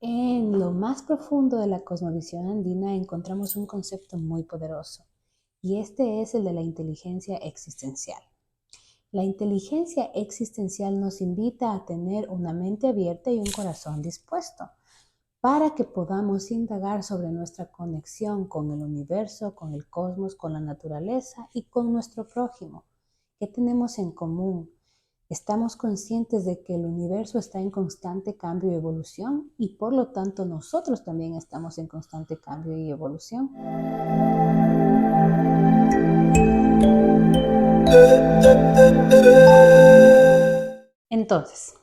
En lo más profundo de la cosmovisión andina encontramos un concepto muy poderoso, y este es el de la inteligencia existencial. La inteligencia existencial nos invita a tener una mente abierta y un corazón dispuesto para que podamos indagar sobre nuestra conexión con el universo, con el cosmos, con la naturaleza y con nuestro prójimo. ¿Qué tenemos en común? Estamos conscientes de que el universo está en constante cambio y evolución y por lo tanto nosotros también estamos en constante cambio y evolución. Entonces,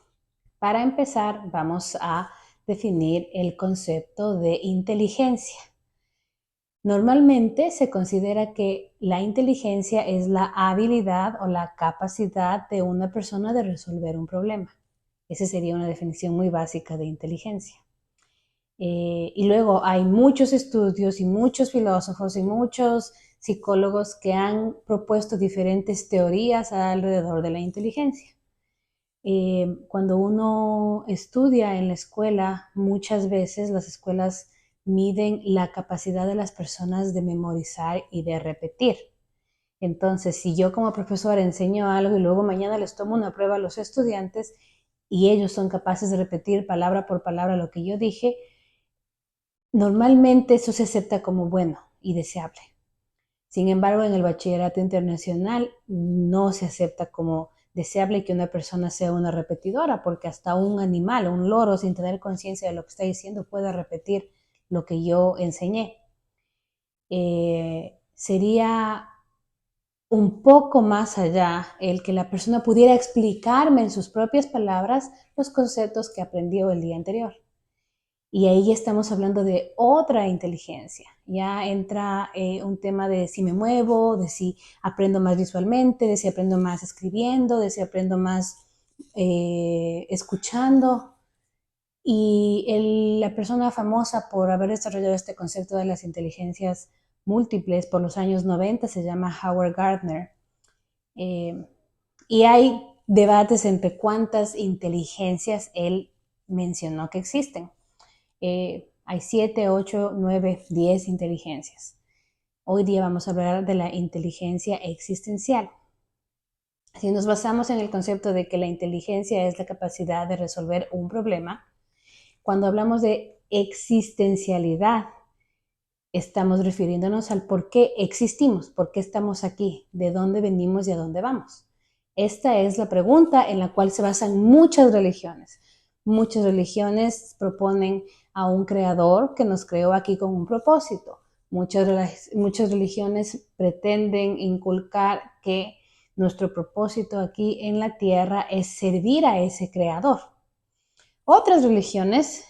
para empezar, vamos a definir el concepto de inteligencia. Normalmente se considera que la inteligencia es la habilidad o la capacidad de una persona de resolver un problema. Esa sería una definición muy básica de inteligencia. Y luego hay muchos estudios y muchos filósofos y muchos psicólogos que han propuesto diferentes teorías alrededor de la inteligencia. Cuando uno estudia en la escuela, muchas veces las escuelas miden la capacidad de las personas de memorizar y de repetir. Entonces, si yo como profesora enseño algo y luego mañana les tomo una prueba a los estudiantes y ellos son capaces de repetir palabra por palabra lo que yo dije, normalmente eso se acepta como bueno y deseable. Sin embargo, en el bachillerato internacional no se acepta como deseable que una persona sea una repetidora, porque hasta un animal, un loro, sin tener conciencia de lo que está diciendo, puede repetir lo que yo enseñé. Sería un poco más allá el que la persona pudiera explicarme en sus propias palabras los conceptos que aprendió el día anterior. Y ahí ya estamos hablando de otra inteligencia. Ya entra un tema de si me muevo, de si aprendo más visualmente, de si aprendo más escribiendo, de si aprendo más escuchando. Y la persona famosa por haber desarrollado este concepto de las inteligencias múltiples por los años 90 se llama Howard Gardner. Eh, y hay debates entre cuántas inteligencias él mencionó que existen. Hay 7, 8, 9, 10 inteligencias. Hoy día vamos a hablar de la inteligencia existencial. Si nos basamos en el concepto de que la inteligencia es la capacidad de resolver un problema, cuando hablamos de existencialidad, estamos refiriéndonos al por qué existimos, por qué estamos aquí, de dónde venimos y a dónde vamos. Esta es la pregunta en la cual se basan muchas religiones. Muchas religiones proponen a un creador que nos creó aquí con un propósito. Muchas religiones pretenden inculcar que nuestro propósito aquí en la tierra es servir a ese creador. Otras religiones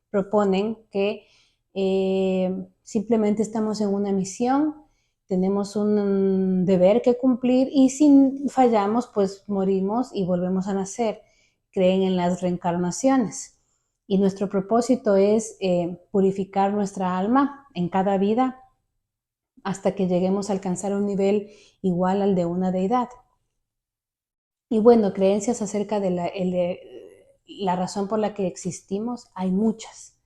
proponen que simplemente estamos en una misión, tenemos un deber que cumplir y si fallamos, pues morimos y volvemos a nacer. Creen en las reencarnaciones. Y nuestro propósito es purificar nuestra alma en cada vida hasta que lleguemos a alcanzar un nivel igual al de una deidad. Y bueno, creencias acerca de la razón por la que existimos, hay muchas.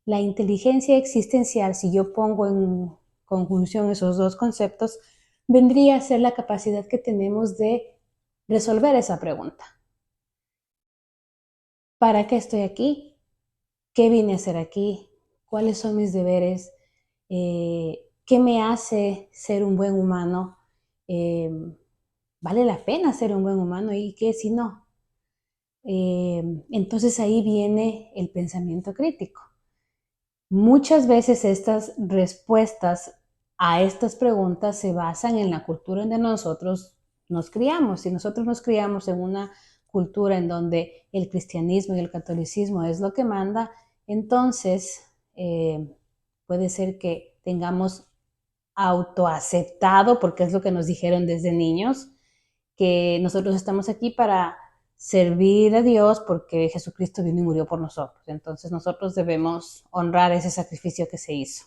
La inteligencia existencial, si yo pongo en conjunción esos dos conceptos, vendría a ser la capacidad que tenemos de resolver esa pregunta. ¿Para qué estoy aquí? ¿Qué vine a hacer aquí? ¿Cuáles son mis deberes? ¿Qué me hace ser un buen humano? ¿Vale la pena ser un buen humano? ¿Y qué si no? Entonces ahí viene el pensamiento crítico. Muchas veces estas respuestas a estas preguntas se basan en la cultura en donde nosotros nos criamos. Si nosotros nos criamos en una cultura en donde el cristianismo y el catolicismo es lo que manda, entonces puede ser que tengamos autoaceptado, porque es lo que nos dijeron desde niños, que nosotros estamos aquí para servir a Dios porque Jesucristo vino y murió por nosotros. Entonces nosotros debemos honrar ese sacrificio que se hizo.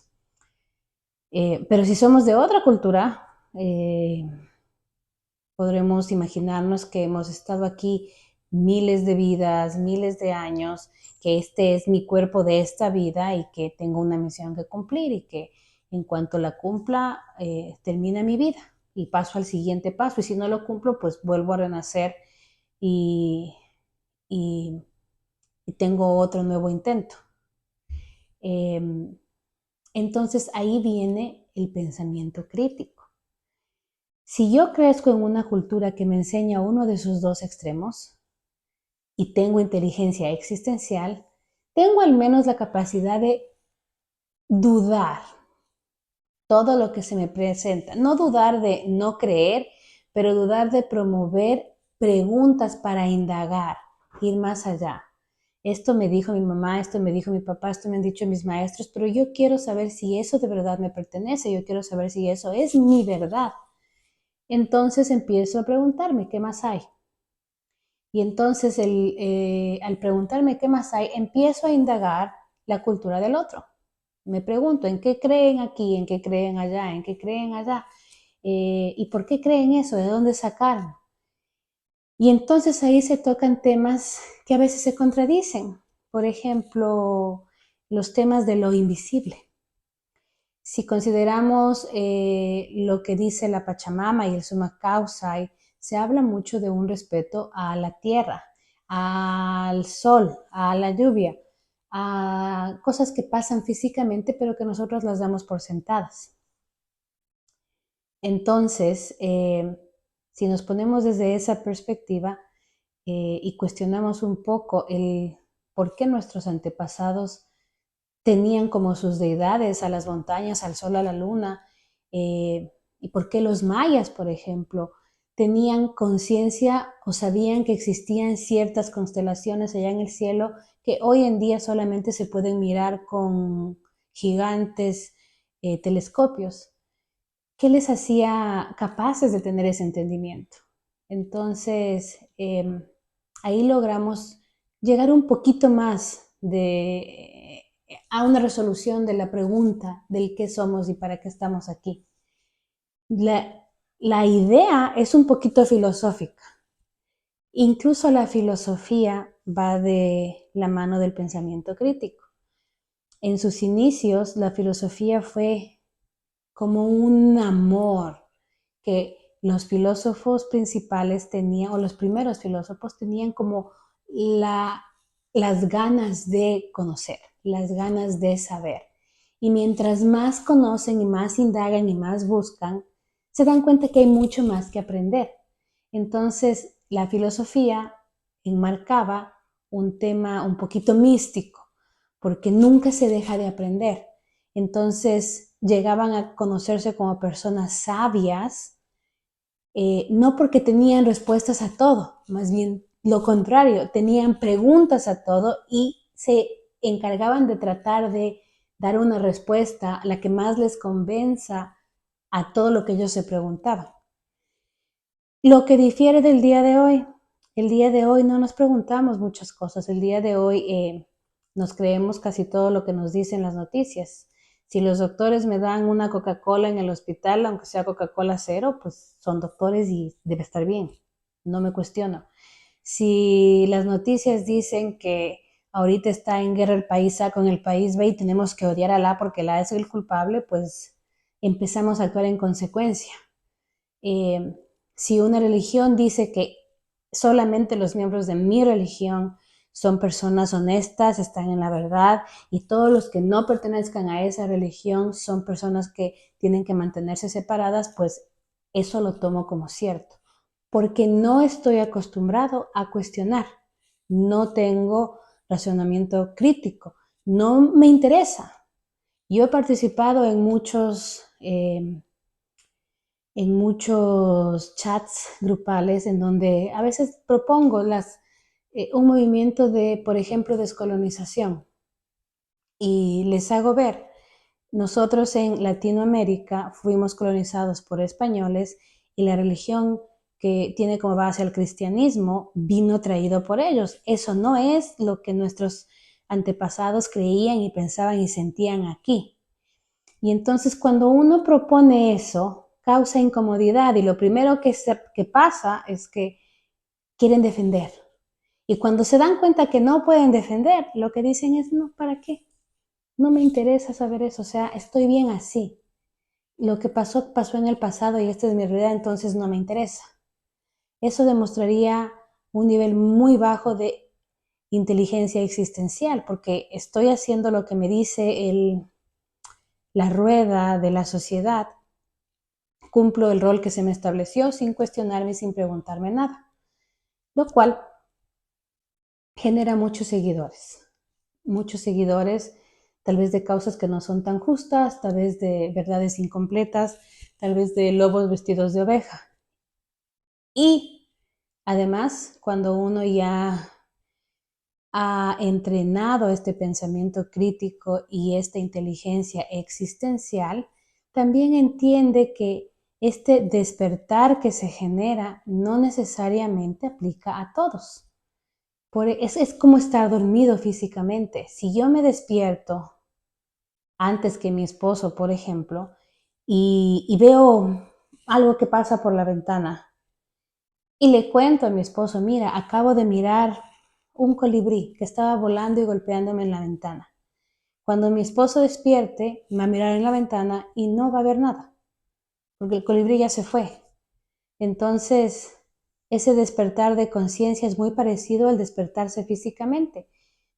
Pero si somos de otra cultura, podremos imaginarnos que hemos estado aquí miles de vidas, miles de años, que este es mi cuerpo de esta vida y que tengo una misión que cumplir y que en cuanto la cumpla, termina mi vida y paso al siguiente paso. Y si no lo cumplo, pues vuelvo a renacer y, y, y tengo otro nuevo intento. Entonces ahí viene el pensamiento crítico. Si yo crezco en una cultura que me enseña uno de esos dos extremos y tengo inteligencia existencial, tengo al menos la capacidad de dudar todo lo que se me presenta. No dudar de no creer, pero dudar de promover preguntas para indagar, ir más allá. Esto me dijo mi mamá, esto me dijo mi papá, esto me han dicho mis maestros, pero yo quiero saber si eso de verdad me pertenece, yo quiero saber si eso es mi verdad. Entonces empiezo a preguntarme, ¿qué más hay? Y entonces al preguntarme qué más hay, empiezo a indagar la cultura del otro. Me pregunto, ¿en qué creen aquí? ¿En qué creen allá? ¿En qué creen allá? ¿Y por qué creen eso? ¿De dónde sacaron? Y entonces ahí se tocan temas que a veces se contradicen. Por ejemplo, los temas de lo invisible. Si consideramos lo que dice la Pachamama y el Summa Causa, se habla mucho de un respeto a la tierra, al sol, a la lluvia, a cosas que pasan físicamente, pero que nosotros las damos por sentadas. Entonces, si nos ponemos desde esa perspectiva y cuestionamos un poco el por qué nuestros antepasados tenían como sus deidades a las montañas, al sol, a la luna, y por qué los mayas, por ejemplo, tenían conciencia o sabían que existían ciertas constelaciones allá en el cielo que hoy en día solamente se pueden mirar con gigantes telescopios. ¿Qué les hacía capaces de tener ese entendimiento? Entonces, ahí logramos llegar un poquito más a una resolución de la pregunta del qué somos y para qué estamos aquí. La idea es un poquito filosófica. Incluso la filosofía va de la mano del pensamiento crítico. En sus inicios, la filosofía fue como un amor que los filósofos principales tenían, o los primeros filósofos tenían como las ganas de conocer, las ganas de saber. Y mientras más conocen y más indagan y más buscan, se dan cuenta que hay mucho más que aprender. Entonces, la filosofía enmarcaba un tema un poquito místico, porque nunca se deja de aprender. Entonces, llegaban a conocerse como personas sabias, no porque tenían respuestas a todo, más bien lo contrario, tenían preguntas a todo y se encargaban de tratar de dar una respuesta, la que más les convenza a todo lo que ellos se preguntaban. Lo que difiere del día de hoy, el día de hoy no nos preguntamos muchas cosas, el día de hoy nos creemos casi todo lo que nos dicen las noticias. Si los doctores me dan una Coca-Cola en el hospital, aunque sea Coca-Cola cero, pues son doctores y debe estar bien, no me cuestiono. Si las noticias dicen que ahorita está en guerra el país A con el país B y tenemos que odiar a la porque la es el culpable, pues empezamos a actuar en consecuencia. Eh, si una religión dice que solamente los miembros de mi religión son personas honestas, están en la verdad, y todos los que no pertenezcan a esa religión son personas que tienen que mantenerse separadas, pues eso lo tomo como cierto, porque no estoy acostumbrado a cuestionar, no tengo razonamiento crítico, no me interesa. Yo he participado en muchos chats grupales en donde a veces propongo un movimiento de, por ejemplo, descolonización y les hago ver, nosotros en Latinoamérica fuimos colonizados por españoles y la religión que tiene como base el cristianismo vino traído por ellos. Eso no es lo que nuestros antepasados creían y pensaban y sentían aquí. Y entonces cuando uno propone eso, causa incomodidad y lo primero que pasa es que quieren defender. Y cuando se dan cuenta que no pueden defender, lo que dicen es, no, ¿para qué? No me interesa saber eso, o sea, estoy bien así. Lo que pasó, pasó en el pasado y esta es mi realidad, entonces no me interesa. Eso demostraría un nivel muy bajo de inteligencia existencial, porque estoy haciendo lo que me dice la rueda de la sociedad, cumplo el rol que se me estableció sin cuestionarme y sin preguntarme nada, lo cual genera muchos seguidores, tal vez de causas que no son tan justas, tal vez de verdades incompletas, tal vez de lobos vestidos de oveja. Y además, cuando uno ya ha entrenado este pensamiento crítico y esta inteligencia existencial, también entiende que este despertar que se genera no necesariamente aplica a todos. Es como estar dormido físicamente. Si yo me despierto antes que mi esposo, por ejemplo, y veo algo que pasa por la ventana y le cuento a mi esposo, mira, acabo de mirar un colibrí que estaba volando y golpeándome en la ventana. Cuando mi esposo despierte, me va a mirar en la ventana y no va a ver nada, porque el colibrí ya se fue. Entonces, ese despertar de conciencia es muy parecido al despertarse físicamente.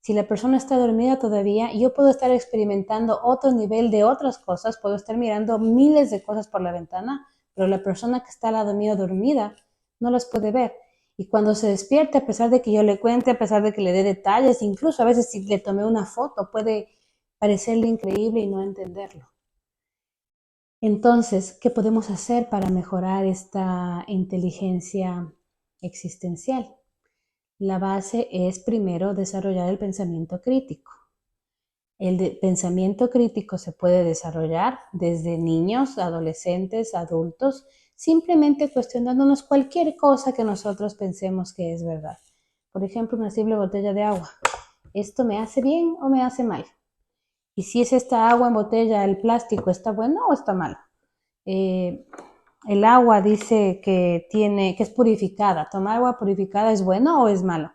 Si la persona está dormida todavía, yo puedo estar experimentando otro nivel de otras cosas, puedo estar mirando miles de cosas por la ventana, pero la persona que está al lado mío dormida no las puede ver. Y cuando se despierte, a pesar de que yo le cuente, a pesar de que le dé detalles, incluso a veces si le tomé una foto, puede parecerle increíble y no entenderlo. Entonces, ¿qué podemos hacer para mejorar esta inteligencia existencial? La base es primero desarrollar el pensamiento crítico. Pensamiento crítico se puede desarrollar desde niños, adolescentes, adultos, simplemente cuestionándonos cualquier cosa que nosotros pensemos que es verdad. Por ejemplo, una simple botella de agua. ¿Esto me hace bien o me hace mal? Y si es esta agua en botella, el plástico, ¿está bueno o está malo? Eh, el agua dice que es purificada. ¿Tomar agua purificada es bueno o es malo?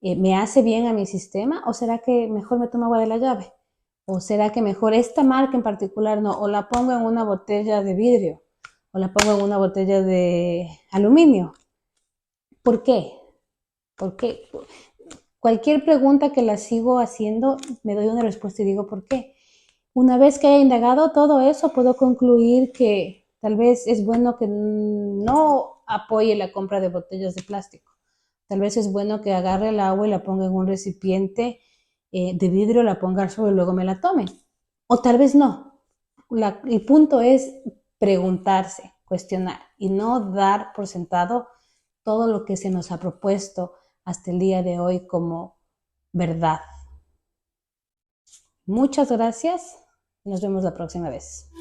¿Me hace bien a mi sistema o será que mejor me tomo agua de la llave? ¿O será que mejor esta marca en particular no? ¿O la pongo en una botella de vidrio? ¿O la pongo en una botella de aluminio? ¿Por qué? ¿Por qué? Cualquier pregunta que la sigo haciendo, me doy una respuesta y digo, ¿por qué? Una vez que haya indagado todo eso, puedo concluir que tal vez es bueno que no apoye la compra de botellas de plástico. Tal vez es bueno que agarre el agua y la ponga en un recipiente de vidrio, la ponga al suelo y luego me la tome. O tal vez no. El punto es preguntarse, cuestionar y no dar por sentado todo lo que se nos ha propuesto hasta el día de hoy como verdad. Muchas gracias. Nos vemos la próxima vez.